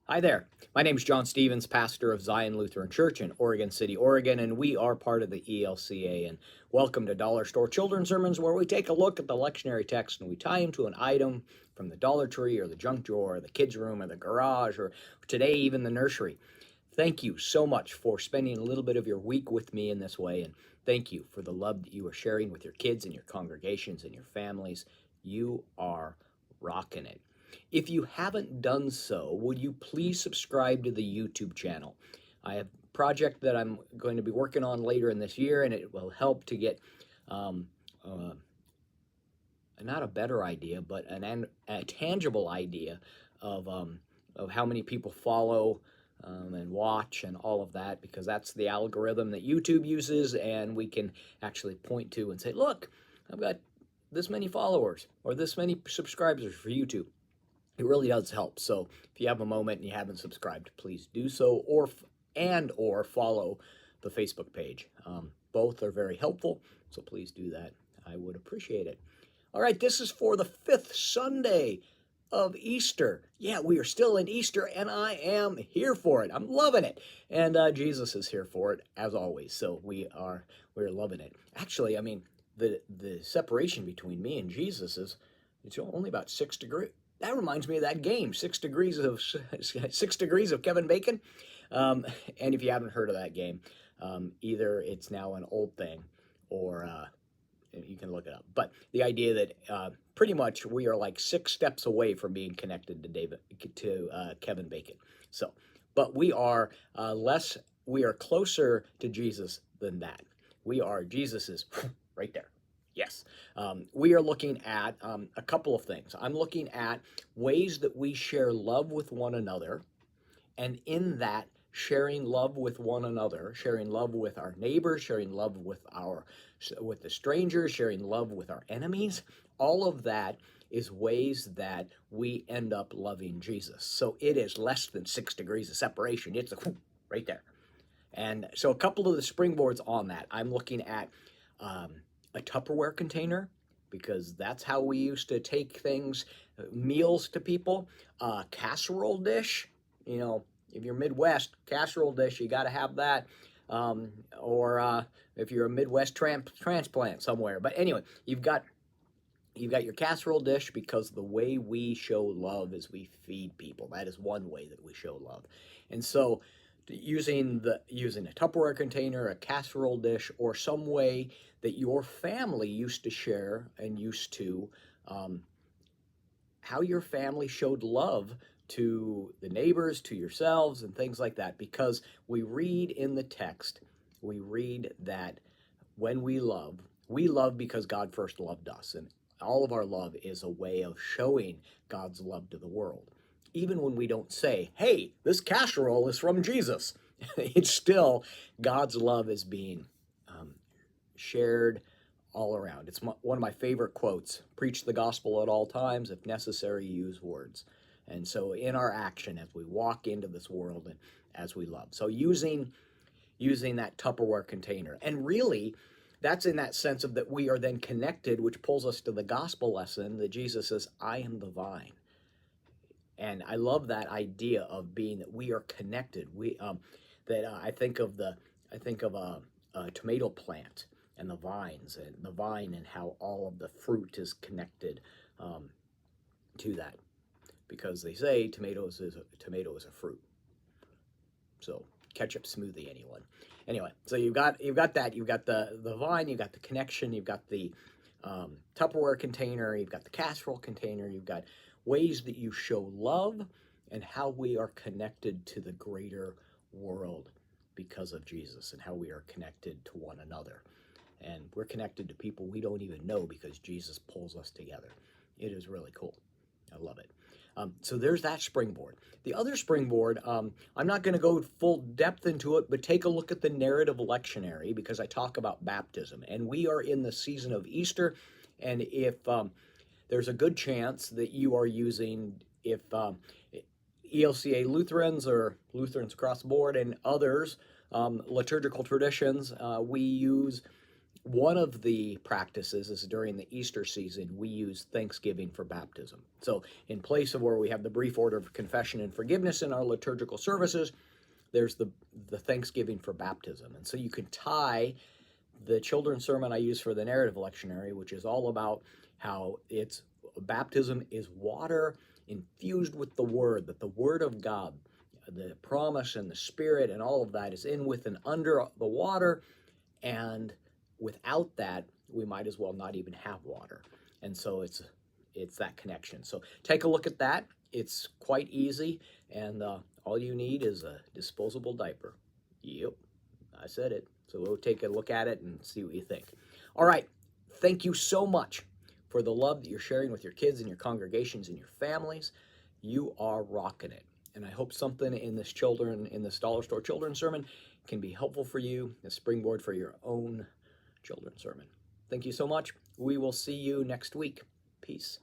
Hi there. My name is John Stevens, pastor of Zion Lutheran Church in Oregon City, Oregon, and we are part of the ELCA. And welcome to Dollar Store Children's Sermons, where we take a look at the lectionary text and we tie them to an item from the Dollar Tree or the junk drawer or the kids' room or the garage or today even the nursery. Thank you so much for spending a little bit of your week with me in this way, and thank you for the love that you are sharing with your kids and your congregations and your families. You are rocking it. If you haven't done so, would you please subscribe to the YouTube channel? I have a project that I'm going to be working on later in this year, and it will help to get um, uh, not a better idea, but a tangible idea of how many people follow and watch and all of that, because that's the algorithm that YouTube uses, and we can actually point to and say, look, I've got this many followers or this many subscribers for YouTube. It really does help. So if you have a moment and you haven't subscribed, please do so, or follow the Facebook page. Both are very helpful, so please do that. I would appreciate it. All right, this is for the fifth Sunday of Easter. Yeah, we are still in Easter, and I am here for it. I'm loving it, and Jesus is here for it as always. So we're loving it. Actually, I mean, the separation between me and Jesus is it's only about 6 degrees. That reminds me of that game, 6 degrees of Kevin Bacon. And if you haven't heard of that game, either it's now an old thing, or you can look it up. But the idea that pretty much we are like 6 steps away from being connected to Kevin Bacon. So, but we are closer to Jesus than that. Jesus is right there. Yes. We are looking at a couple of things. I'm looking at ways that we share love with one another, and in that, sharing love with one another, sharing love with our neighbors, sharing love with the strangers, sharing love with our enemies, all of that is ways that we end up loving Jesus. So it is less than 6 degrees of separation. It's right there. And so a couple of the springboards on that, I'm looking at a Tupperware container, because that's how we used to take things, meals to people. Casserole dish, if you're Midwest, casserole dish, you got to have that. Or if you're a Midwest transplant somewhere. But anyway, you've got your casserole dish, because the way we show love is we feed people. That is one way that we show love. And so using a Tupperware container, a casserole dish, or some way that your family used to share and used to how your family showed love to the neighbors, to yourselves, and things like that. Because we read in the text, we read that when we love because God first loved us. And all of our love is a way of showing God's love to the world. Even when we don't say, hey, this casserole is from Jesus, it's still God's love is being shared all around. It's one of my favorite quotes: preach the gospel at all times, if necessary, use words. And so in our action, as we walk into this world and as we love. So using that Tupperware container. And really, that's in that sense of that we are then connected, which pulls us to the gospel lesson that Jesus says, I am the vine. And I love that idea of being that we are connected. I think of a tomato plant and the vines, and the vine, and how all of the fruit is connected to that, because they say tomato is a fruit. So ketchup smoothie, anyone? Anyway, so you've got that. You've got the vine. You've got the connection. You've got the Tupperware container. You've got the casserole container. You've got ways that you show love and how we are connected to the greater world because of Jesus, and how we are connected to one another. And we're connected to people we don't even know because Jesus pulls us together. It is really cool. I love it. So there's that springboard. The other springboard, I'm not going to go full depth into it, but take a look at the narrative lectionary, because I talk about baptism. And we are in the season of Easter, and if there's a good chance that you are using, if ELCA Lutherans or Lutherans across the board and others, liturgical traditions, we use One of the practices is during the Easter season, we use Thanksgiving for baptism. So, in place of where we have the brief order of confession and forgiveness in our liturgical services, there's the Thanksgiving for baptism. And so you can tie the children's sermon I use for the narrative lectionary, which is all about how it's baptism is water infused with the Word, that the Word of God, the promise and the Spirit and all of that is in with and under the water, and without that, we might as well not even have water. And so it's that connection. So take a look at that. It's quite easy, and all you need is a disposable diaper. Yep, I said it. So we'll take a look at it and see what you think. All right, thank you so much for the love that you're sharing with your kids and your congregations and your families. You are rocking it. And I hope something in this Dollar Store Children's Sermon can be helpful for you, a springboard for your own children's sermon. Thank you so much. We will see you next week. Peace.